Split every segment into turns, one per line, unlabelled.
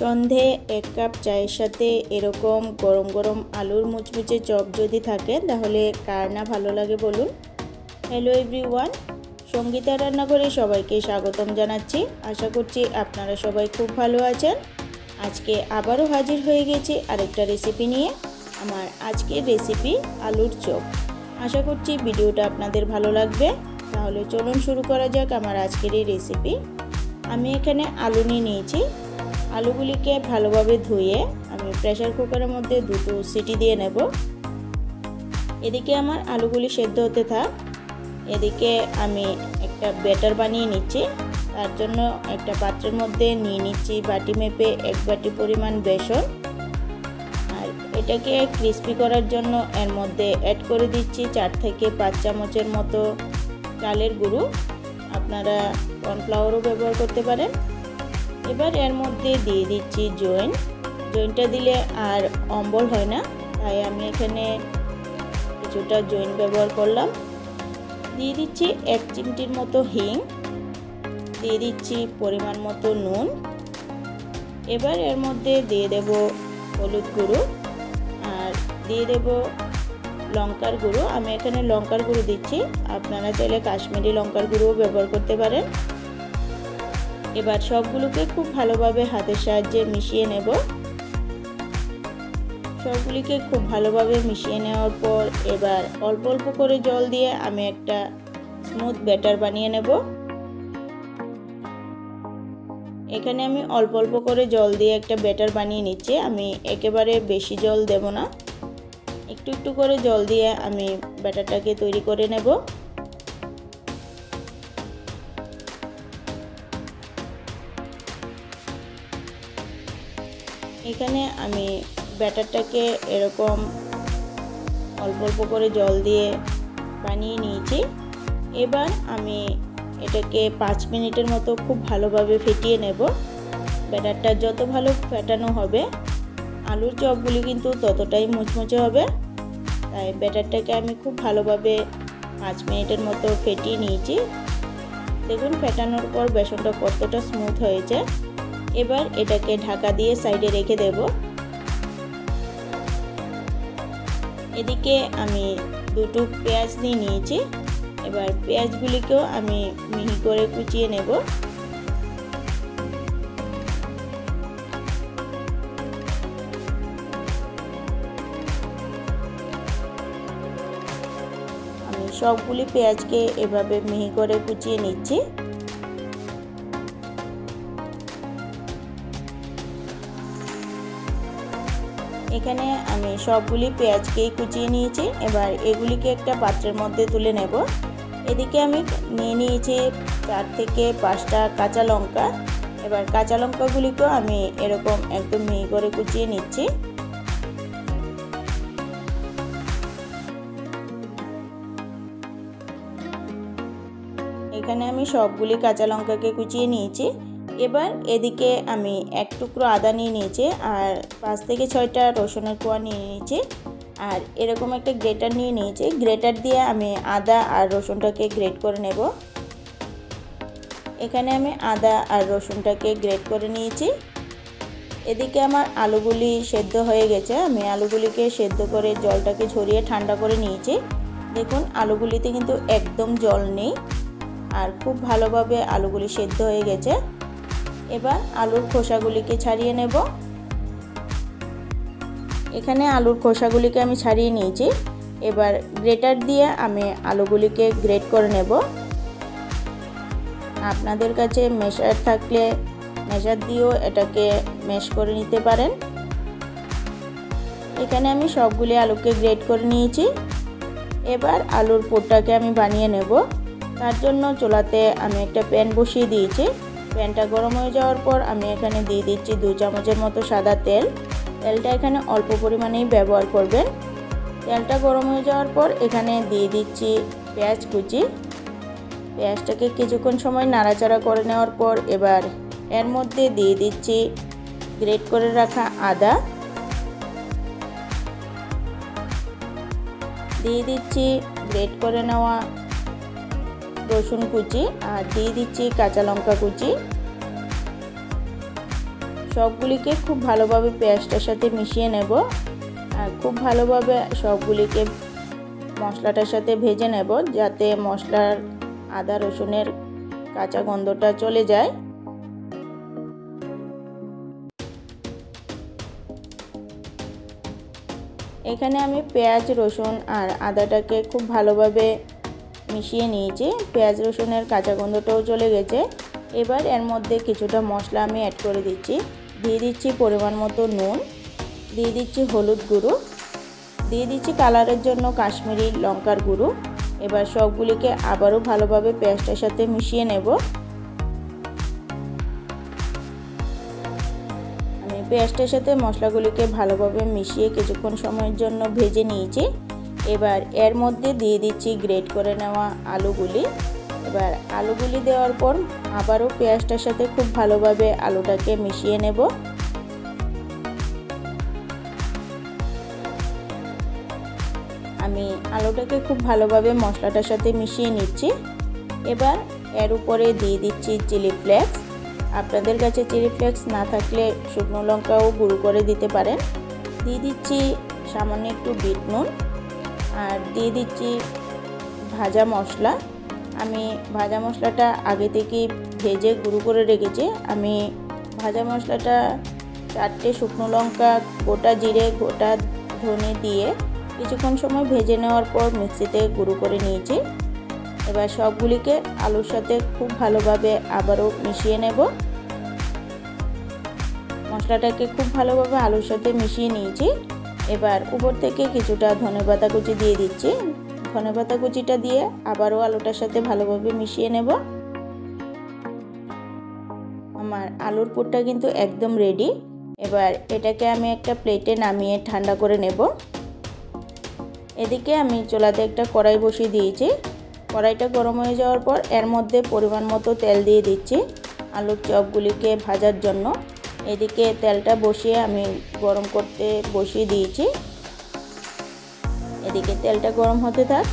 সন্ধে এক কাপ চায়ের সাথে এরকম গরম গরম আলুর মুচমুচে চপ যদি থাকে তাহলে কার না ভালো লাগে বলুন। হ্যালো এভরিওয়ান, সঙ্গীতা রান্নাঘরে সবাইকে স্বাগতম জানাচ্ছি। আশা করছি আপনারা সবাই খুব ভালো আছেন। আজকে আবারও হাজির হয়ে গেছি আরেকটা রেসিপি নিয়ে। আমার আজকের রেসিপি আলুর চপ। আশা করছি ভিডিওটা আপনাদের ভালো লাগবে। তাহলে চলুন শুরু করা যাক আমার আজকের এই রেসিপি। আমি এখানে আলু নিয়েছি। আলুগুলিকে ভালোভাবে ধুয়ে আমি প্রেসার কুকারের মধ্যে দুটো সিটি দিয়ে নেব। এদিকে আমার আলুগুলি সেদ্ধ হতে থাক। এদিকে আমি একটা ব্যাটার বানিয়ে নিচ্ছি। তার জন্য একটা পাত্রের মধ্যে নিয়ে নিচ্ছি বাটি মেপে 1 বাটি পরিমাণ বেসন। আর এটাকে ক্রিস্পি করার জন্য এর মধ্যে অ্যাড করে দিচ্ছি 4 থেকে 5 চামচের মতো চালের গুঁড়ো। আপনারা কর্নফ্লাওয়ারও ব্যবহার করতে পারেন। এবার এর মধ্যে দিয়ে দিচ্ছি জয়েন্টটা দিলে আর অম্বল হয় না, তাই আমি এখানে কিছুটা জয়েন্ট ব্যবহার করলাম। দিয়ে দিচ্ছি 1 চিমটির মতো হিং, দিয়ে দিচ্ছি পরিমাণ মতো নুন। এবার এর মধ্যে দিয়ে দেব হলুদ গুঁড়ো আর দিয়ে দেব লঙ্কার গুঁড়ো। আমি এখানে লঙ্কার গুঁড়ো দিচ্ছি, আপনারা চাইলে কাশ্মীরি লঙ্কার গুঁড়োও ব্যবহার করতে পারেন। এবার সবগুলোকে খুব ভালোভাবে হাতের সাহায্যে মিশিয়ে নেব। সবগুলিকে খুব ভালোভাবে মিশিয়ে নেওয়ার পর এবার অল্প অল্প করে জল দিয়ে আমি একটা স্মুথ ব্যাটার বানিয়ে নেব। এখানে আমি অল্প অল্প করে জল দিয়ে একটা ব্যাটার বানিয়ে নিচ্ছি। আমি একেবারে বেশি জল দেব না, একটু একটু করে জল দিয়ে আমি ব্যাটারটাকে তৈরি করে নেব। এখানে আমি ব্যাটারটাকে এরকম অল্প অল্প করে জল দিয়ে বানিয়ে নিয়েছি। এবার আমি এটাকে 5 মিনিটের মতো খুব ভালোভাবে ফেটিয়ে নেব। ব্যাটারটা যত ভালো ফেটানো হবে আলুর চপগুলি কিন্তু ততটাই মুচমুচে হবে। তাই ব্যাটারটাকে আমি খুব ভালোভাবে 5 মিনিটের মতো ফেটিয়ে নিয়েছি। দেখুন ফেটানোর পর বেসনটা কতটা স্মুথ হয়েছে। এবার এটাকে ঢাকা দিয়ে সাইডে রেখে দেব। এদিকে আমি দুটো পেঁয়াজ নিয়েছি। এবার পেঁয়াজগুলিকেও আমি মিহি করে কুচিয়ে নেব। আমি সবগুলি পেঁয়াজকে এভাবে মিহি করে কুচিয়ে নিচ্ছি। এখানে আমি সবগুলি পেঁয়াজকেই কুচিয়ে নিয়েছি। এবার এগুলিকে একটা পাত্রের মধ্যে তুলে নেব। এদিকে আমি নিয়েছি 4 থেকে 5টা কাঁচা লঙ্কা। এবার কাঁচা লঙ্কাগুলিকেও আমি এরকম একদম মিহি করে কুচিয়ে নিচ্ছি। এখানে আমি সবগুলি কাঁচা লঙ্কাকে কুচিয়ে নিয়েছি। এবার এদিকে আমি 1 টুকরো আদা নিয়েছি আর 5 থেকে 6টা রসুনের কোয়া নিয়েছি। আর এরকম একটা গ্রেটার নিয়েছি। গ্রেটার দিয়ে আমি আদা আর রসুনটাকে গ্রেট করে নেব। এখানে আমি আদা আর রসুনটাকে গ্রেট করে নিয়েছি। এদিকে আমার আলুগুলি সেদ্ধ হয়ে গেছে। আমি আলুগুলিকে সেদ্ধ করে জলটাকে ঝরিয়ে ঠান্ডা করে নিয়েছি। দেখুন আলুগুলিতে কিন্তু একদম জল নেই আর খুব ভালোভাবে আলুগুলি সেদ্ধ হয়ে গেছে। এবার আলুর খোসাগুলিকে ছাড়িয়ে নেব। এখানে আলুর খোসাগুলিকে আমি ছাড়িয়ে নিয়েছি। এবার গ্রেটার দিয়ে আমি আলুগুলিকে গ্রেট করে নেব। আপনাদের কাছে মেশার থাকলে মেশার দিয়েও এটাকে ম্যাশ করে নিতে পারেন। এখানে আমি সবগুলি আলুকে গ্রেট করে নিয়েছি। এবার আলুর পুরটাকে আমি বানিয়ে নেব। তার জন্য চুলাতে আমি একটা প্যান বসিয়ে দিয়েছি। প্যানটা গরম হয়ে যাওয়ার পর আমি এখানে দিয়ে দিচ্ছি 2 চামচের মতো সাদা তেল। তেলটা এখানে অল্প পরিমাণেই ব্যবহার করবেন। তেলটা গরম হয়ে যাওয়ার পর এখানে দিয়ে দিচ্ছি পেঁয়াজ কুচি। পেঁয়াজটাকে কিছুক্ষণ সময় নাড়াচাড়া করে নেওয়ার পর এবার এর মধ্যে দিয়ে দিচ্ছি গ্রেট করে রাখা আদা, দিয়ে দিচ্ছি গ্রেট করে নেওয়া রসুন কুচি আর দিয়ে দিচ্ছি কাঁচা লঙ্কা কুচি। সবগুলিকে খুব ভালোভাবে পেঁয়াজটার সাথে মিশিয়ে নেব আর খুব ভালোভাবে সবগুলিকে মশলাটার সাথে ভেজে নেব, যাতে মশলার আদা রসুনের কাঁচা গন্ধটা চলে যায়। এখানে আমি পেঁয়াজ রসুন আর আদাটাকে খুব ভালোভাবে মিশিয়ে নিয়েছি, পেঁয়াজ রসুনের কাঁচা গন্ধটাও চলে গেছে। এবার এর মধ্যে কিছুটা মশলা আমি অ্যাড করে দিচ্ছি। দিয়ে দিচ্ছি পরিমাণ মতো নুন, দিয়ে দিচ্ছি হলুদ গুঁড়ো, দিয়ে দিচ্ছি কালারের জন্য কাশ্মীরি লঙ্কার গুঁড়ো। এবার সবগুলিকে আবারও ভালোভাবে পেঁয়াজটার সাথে মিশিয়ে নেব। আমি পেঁয়াজটার সাথে মশলাগুলিকে ভালোভাবে মিশিয়ে কিছুক্ষণ সময়ের জন্য ভেজে নিয়েছি। এবার এর মধ্যে দিয়ে দিচ্ছি গ্রেট করে নেওয়া আলুগুলি। এবার আলুগুলি দেওয়ার পর আবারও পেঁয়াজটার সাথে খুব ভালোভাবে আলুটাকে মিশিয়ে নেব। আমি আলুটাকে খুব ভালোভাবে মশলাটার সাথে মিশিয়ে নিচ্ছি। এবার এর উপরে দিয়ে দিচ্ছি চিলি ফ্লেক্স। আপনাদের কাছে চিলি ফ্লেক্স না থাকলে শুকনো লঙ্কাও গুঁড়ো করে দিতে পারেন। দিয়ে দিচ্ছি সামান্য একটু বিট নুন আর দিয়ে দিচ্ছি ভাজা মশলা। আমি ভাজা মশলাটা আগে থেকেই ভেজে গুঁড়ো করে রেখেছি। আমি ভাজা মশলাটা 4টে শুকনো লঙ্কা, গোটা জিরে, গোটা ধনে দিয়ে কিছুক্ষণ সময় ভেজে নেওয়ার পর মিক্সিতে গুঁড়ো করে নিয়েছি। এবার সবগুলিকে আলুর সাথে খুব ভালোভাবে আবারও মিশিয়ে নেব। মশলাটাকে খুব ভালোভাবে আলুর সাথে মিশিয়ে নিয়েছি। এবার উপর থেকে কিছুটা ধনেপাতা কুচি দিয়ে দিচ্ছি। ধনেপাতা কুচিটা দিয়ে আবারও আলুটার সাথে ভালোভাবে মিশিয়ে নেব। আমার আলুর পুরটা কিন্তু একদম রেডি। এবার এটাকে আমি একটা প্লেটে নামিয়ে ঠান্ডা করে নেব। এদিকে আমি চুলাতে একটা কড়াই বসিয়ে দিয়েছি। কড়াইটা গরম হয়ে যাওয়ার পর এর মধ্যে পরিমাণ মতো তেল দিয়ে দিচ্ছি আলুর চপগুলিকে ভাজার জন্য। এদিকে তেলটা বসিয়ে আমি গরম করতে বসিয়ে দিয়েছি। এদিকে তেলটা গরম হতে থাক।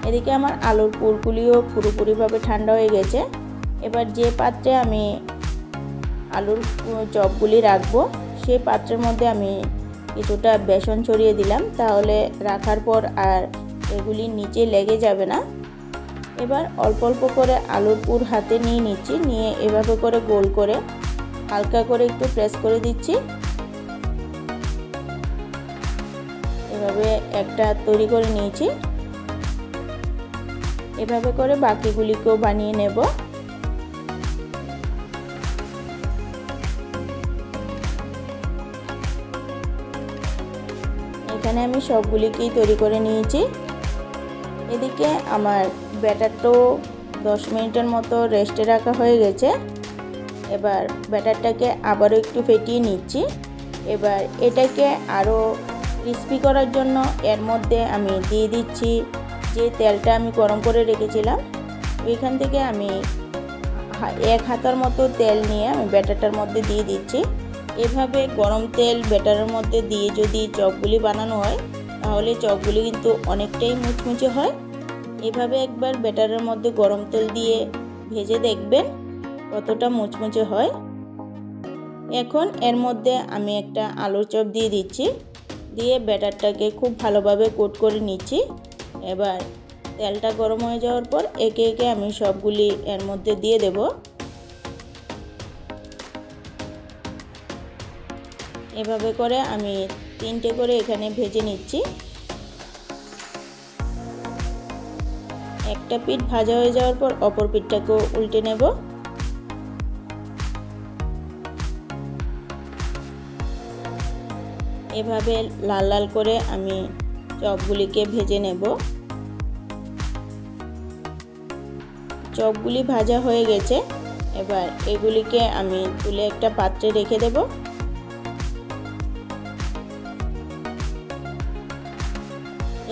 এদিকে আমার আলুর পুরগুলিও পুরোপুরিভাবে ঠান্ডা হয়ে গেছে। এবার যে পাত্রে আমি আলুর চপগুলি রাখবো সেই পাত্রের মধ্যে আমি কিছুটা বেসন ছড়িয়ে দিলাম, তাহলে রাখার পর আর এগুলি নিচে লেগে যাবে না। এবার অল্প অল্প করে আলুর পুর হাতে নিয়ে নিচ্ছি, নিয়ে এভাবে করে গোল করে হালকা করে একটু প্রেস করে দিচ্ছি। এভাবে একটা তৈরি করে নিয়েছি। এভাবে করে বাকিগুলিকেও বানিয়ে নেব। এখানে আমি সবগুলিকেই তৈরি করে নিয়েছি। এদিকে আমার ব্যাটারটাও 10 মিনিটের মতো রেস্টে রাখা হয়ে গেছে। এবার ব্যাটারটাকে আবারও একটু ফেটিয়ে নিচ্ছি। এবার এটাকে আরও ক্রিস্পি করার জন্য এর মধ্যে আমি দিয়ে দিচ্ছি যে তেলটা আমি গরম করে রেখেছিলাম, ওইখান থেকে আমি 1 হাতার মতো তেল নিয়ে আমি ব্যাটারটার মধ্যে দিয়ে দিচ্ছি। এভাবে গরম তেল ব্যাটারের মধ্যে দিয়ে যদি চপগুলি বানানো হয় তাহলে চপগুলি কিন্তু অনেকটাই মুচমুচে হয়। এভাবে একবার ব্যাটারের মধ্যে গরম তেল দিয়ে ভেজে দেখবেন কতটা মুচমুচে হয়। এখন এর মধ্যে আমি একটা আলুর চপ দিয়ে দিচ্ছি, দিয়ে ব্যাটারটাকে খুব ভালোভাবে কোট করে নিচ্ছি। এবার তেলটা গরম হয়ে যাওয়ার পর একে একে আমি সবগুলি এর মধ্যে দিয়ে দেব। এভাবে করে আমি 3টে করে এখানে ভেজে নিচ্ছি। একটা পিঠ ভাজা হয়ে যাওয়ার পর অপর পিঠটাকেও উল্টে নেব। এভাবে লাল লাল করে আমি চপগুলিকে ভেজে নেব। চপগুলি ভাজা হয়ে গেছে। এবার এগুলিকে আমি তুলে একটা পাত্রে রেখে দেব।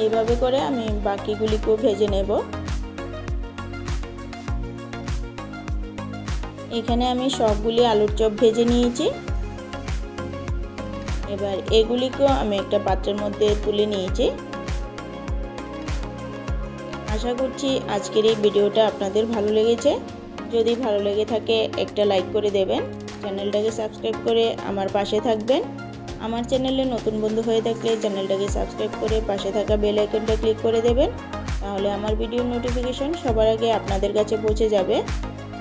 এইভাবে করে আমি বাকিগুলিকেও ভেজে নেব। এখানে আমি সবগুলি আলুর চপ ভেজে নিয়েছি। এবার এগুলিকেও আমি একটা পাত্রের মধ্যে তুলে নিয়েছি। আশা করছি আজকের এই ভিডিওটা আপনাদের ভালো লেগেছে। যদি ভালো লেগে থাকে একটা লাইক করে দেবেন। চ্যানেলটাকে সাবস্ক্রাইব করে আমার পাশে থাকবেন। আমার চ্যানেলে নতুন বন্ধু হয়ে থাকলে চ্যানেলটাকে সাবস্ক্রাইব করে পাশে থাকা বেল আইকনটা ক্লিক করে দেবেন, তাহলে আমার ভিডিওর নোটিফিকেশন সবার আগে আপনাদের কাছে পৌঁছে যাবে।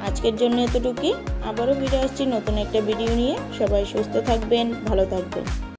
আজকের জন্য এতটুকুই, আবারও ফিরে আসছি নতুন একটা ভিডিও নিয়ে। সবাই সুস্থ থাকবেন, ভালো থাকবেন।